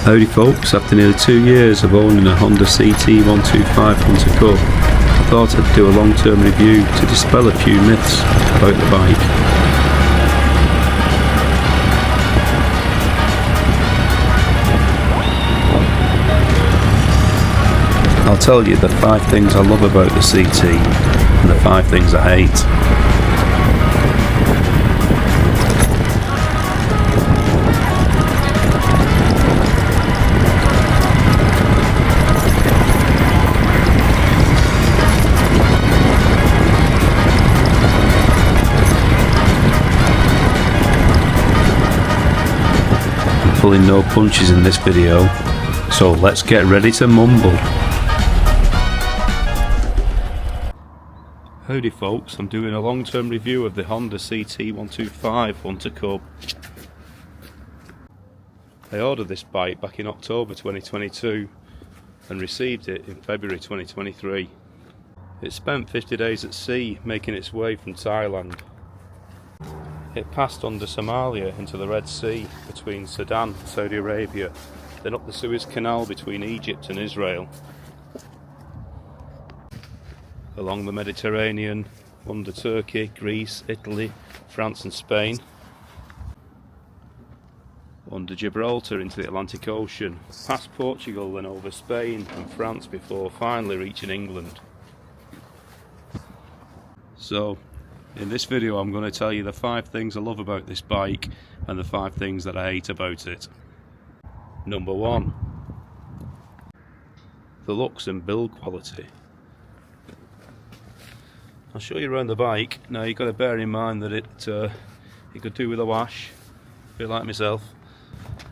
Howdy folks, after nearly 2 years of owning a Honda CT125 Hunter CUB, I thought I'd do a long-term review to dispel a few myths about the bike. I'll tell you the 5 things I love about the CT and the 5 things I hate. Pulling no punches in this video, so let's get ready to mumble. Howdy folks, I'm doing a long-term review of the Honda CT125 Hunter CUB. I ordered this bike back in October 2022 and received it in February 2023. It spent 50 days at sea making its way from Thailand. It passed under Somalia into the Red Sea between Sudan and Saudi Arabia, then up the Suez Canal between Egypt and Israel, along the Mediterranean, under Turkey, Greece, Italy, France and Spain, under Gibraltar into the Atlantic Ocean, past Portugal, then over Spain and France before finally reaching England. So, in this video I'm going to tell you the 5 things I love about this bike and the 5 things that I hate about it. Number 1. The looks and build quality. I'll show you around the bike. Now you've got to bear in mind that it could do with a wash, a bit like myself.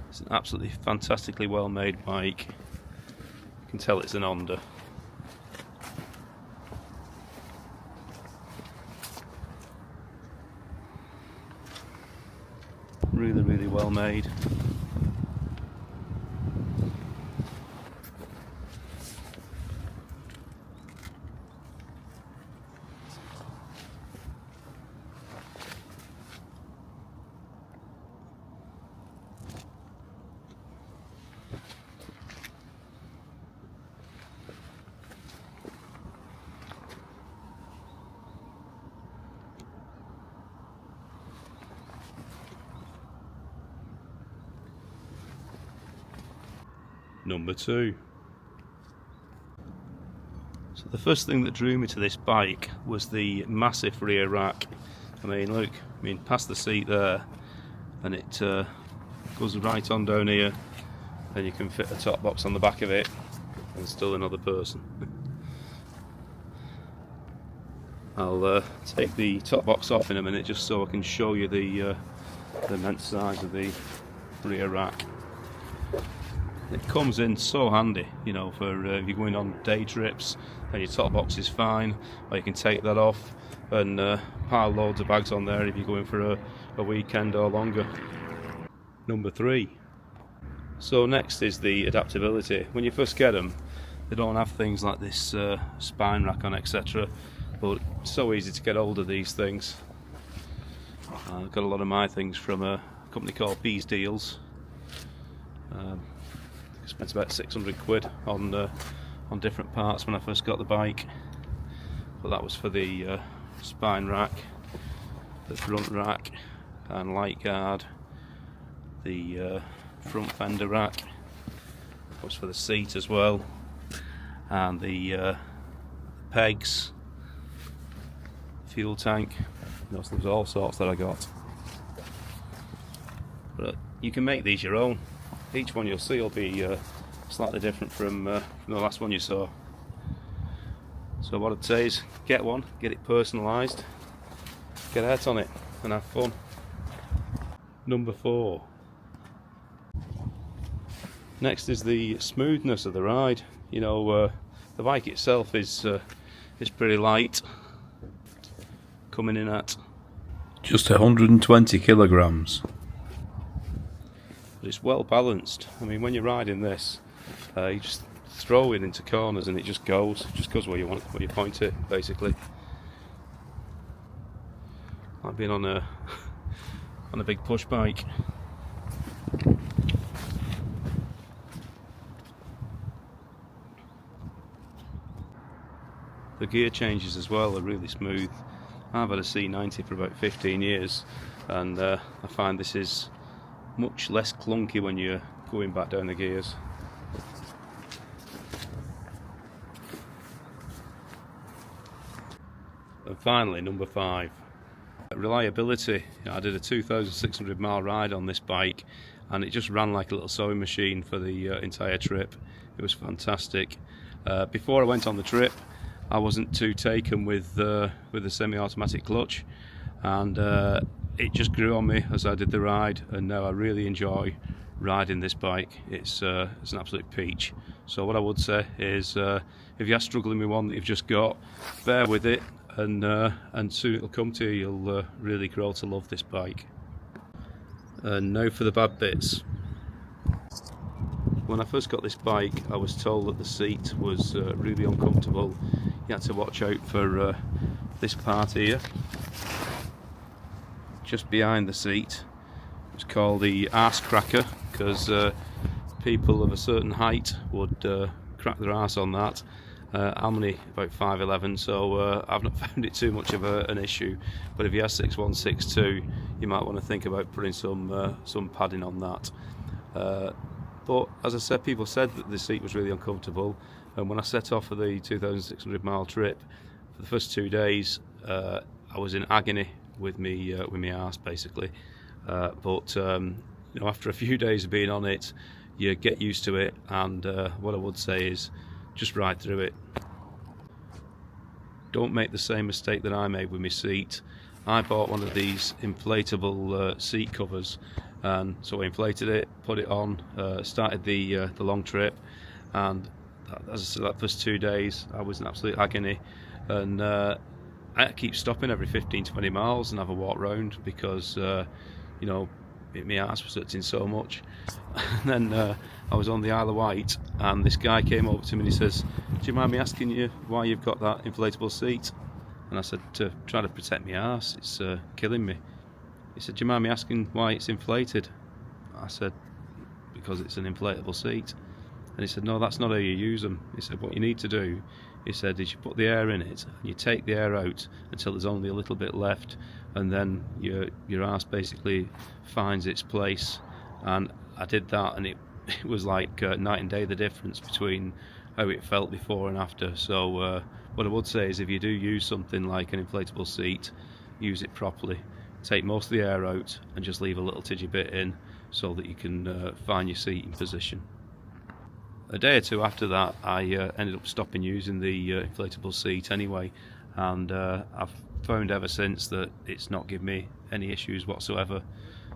It's an absolutely fantastically well made bike. You can tell it's an Honda. Really well made. Number 2. So the first thing that drew me to this bike was the massive rear rack. I mean, look, past the seat there, and it goes right on down here, and you can fit a top box on the back of it, and still another person. I'll take the top box off in a minute just so I can show you the immense size of the rear rack. It comes in so handy, you know, for if you're going on day trips and your top box is fine, or you can take that off and pile loads of bags on there if you're going for a weekend or longer. Number 3. So next is the adaptability. When you first get them, they don't have things like this spine rack on, etc. But it's so easy to get hold of these things. I've got a lot of my things from a company called Bees Deals. Spent about 600 quid on different parts when I first got the bike, but that was for the spine rack, the front rack and light guard, the front fender rack, that was for the seat as well, and the pegs, fuel tank. There was all sorts that I got, but you can make these your own. Each one you'll see will be slightly different from the last one you saw. So what I'd say is get one, get it personalised, get out on it and have fun. Number 4. Next is the smoothness of the ride. You know, the bike itself is pretty light, coming in at just 120 kilograms. But it's well balanced. I mean, when you're riding this, you just throw it into corners and it just goes where you want, where you point it, basically. Like being on a big push bike. gear changes as well are really smooth. I've had a C90 for about 15 years, and I find this is much less clunky when you're going back down the gears. And finally, number 5, reliability. I did a 2,600 mile ride on this bike, and it just ran like a little sewing machine for the entire trip. It was fantastic. Before I went on the trip, I wasn't too taken with the semi-automatic clutch, and it just grew on me as I did the ride, and now I really enjoy riding this bike. It's an absolute peach. So what I would say is, if you're struggling with one that you've just got, bear with it, and soon it'll come to you. You'll really grow to love this bike. And now for the bad bits. When I first got this bike, I was told that the seat was really uncomfortable. You had to watch out for this part here, just behind the seat. It's called the arse cracker, because people of a certain height would crack their arse on that. I'm only about 5'11", so I've not found it too much of an issue. But if you have 6162, you might want to think about putting some padding on that. But as I said, people said that the seat was really uncomfortable, and when I set off for the 2,600 mile trip, for the first 2 days, I was in agony with me arse basically. But after a few days of being on it, you get used to it, and what I would say is, just ride through it. Don't make the same mistake that I made with my seat. I bought one of these inflatable seat covers, and so I inflated it, put it on, started the long trip, and as I said, that first 2 days I was in absolute agony, and I had to keep stopping every 15-20 miles and have a walk round, because my arse was hurting so much. And then I was on the Isle of Wight, and this guy came over to me and he says, "Do you mind me asking you why you've got that inflatable seat?" And I said, "To try to protect my arse, it's killing me." He said, "Do you mind me asking why it's inflated?" I said, "Because it's an inflatable seat." And he said, "No, that's not how you use them." He said, "What you need to do," he said, "is you put the air in it, and you take the air out until there's only a little bit left, and then your arse basically finds its place." And I did that, and it was like night and day, the difference between how it felt before and after. So what I would say is, if you do use something like an inflatable seat, use it properly. Take most of the air out and just leave a little tidgy bit in, so that you can find your seating position. A day or two after that, I ended up stopping using the inflatable seat anyway, and I've found ever since that it's not given me any issues whatsoever.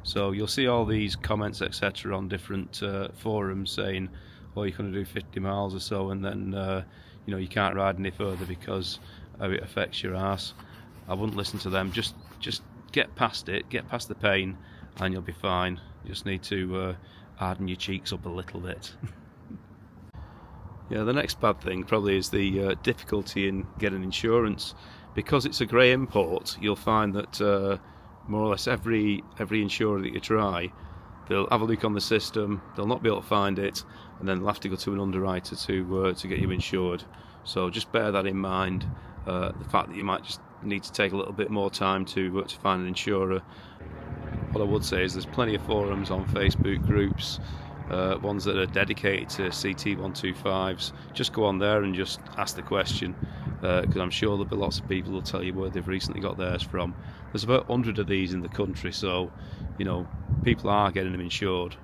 So you'll see all these comments etc. on different forums saying, "Oh, you're going to do 50 miles or so, and then you can't ride any further because how it affects your arse." I wouldn't listen to them. Just get past it, get past the pain, and you'll be fine. You just need to harden your cheeks up a little bit. Yeah, the next bad thing probably is the difficulty in getting insurance. Because it's a grey import, you'll find that more or less every insurer that you try, they'll have a look on the system, they'll not be able to find it, and then they'll have to go to an underwriter to get you insured. So just bear that in mind, the fact that you might just need to take a little bit more time to find an insurer. What I would say is there's plenty of forums on Facebook groups, ones that are dedicated to CT125s. Just go on there and just ask the question, because I'm sure there'll be lots of people who'll tell you where they've recently got theirs from. There's about 100 of these in the country, so people are getting them insured.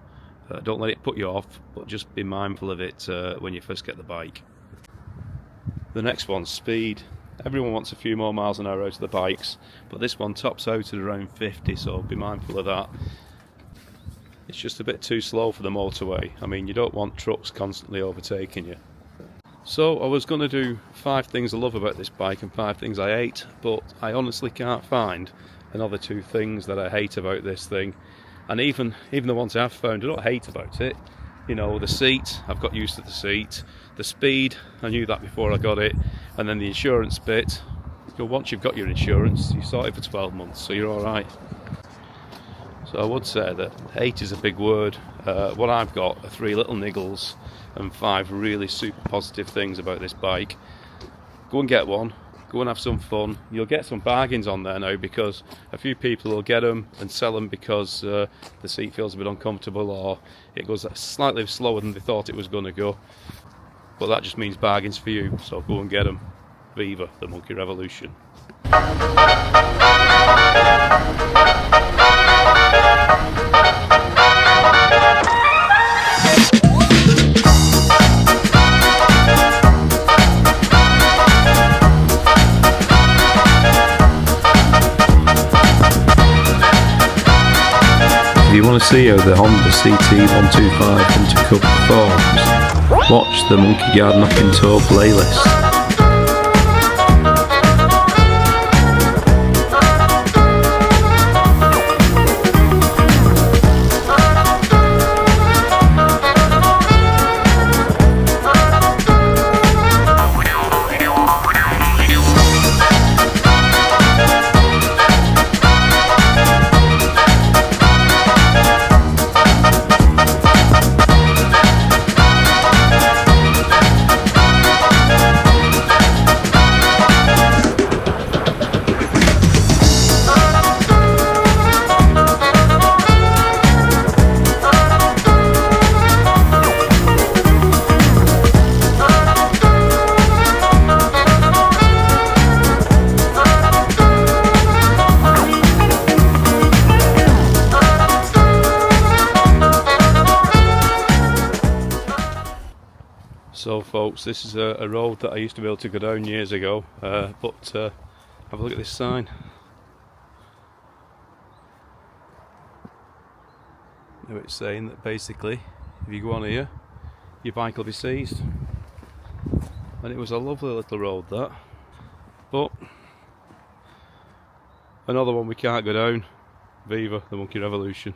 Don't let it put you off, but just be mindful of it when you first get the bike. The next one's speed. Everyone wants a few more miles an hour out of the bikes, but this one tops out at around 50, so be mindful of that. It's just a bit too slow for the motorway. I mean, you don't want trucks constantly overtaking you. So I was going to do 5 things I love about this bike and 5 things I hate, but I honestly can't find another 2 things that I hate about this thing. And even the ones I have found, I don't hate about it. The seat, I've got used to the seat. The speed, I knew that before I got it. And then the insurance bit, once you've got your insurance, you sort it for 12 months, so you're alright. So I would say that hate is a big word. What I've got are 3 little niggles and 5 really super positive things about this bike. Go and get one, go and have some fun. You'll get some bargains on there now, because a few people will get them and sell them because the seat feels a bit uncomfortable, or it goes slightly slower than they thought it was going to go. But that just means bargains for you, so go and get them. Viva the Monkey Revolution. If you want to see how the Honda CT125 into CUB performs, watch the Monkey Guard Knocking Toe playlist. So folks, this is a road that I used to be able to go down years ago, but have a look at this sign. Now it's saying that basically if you go on here, your bike will be seized. And it was a lovely little road, that, but another one we can't go down. Viva the Monkey Revolution.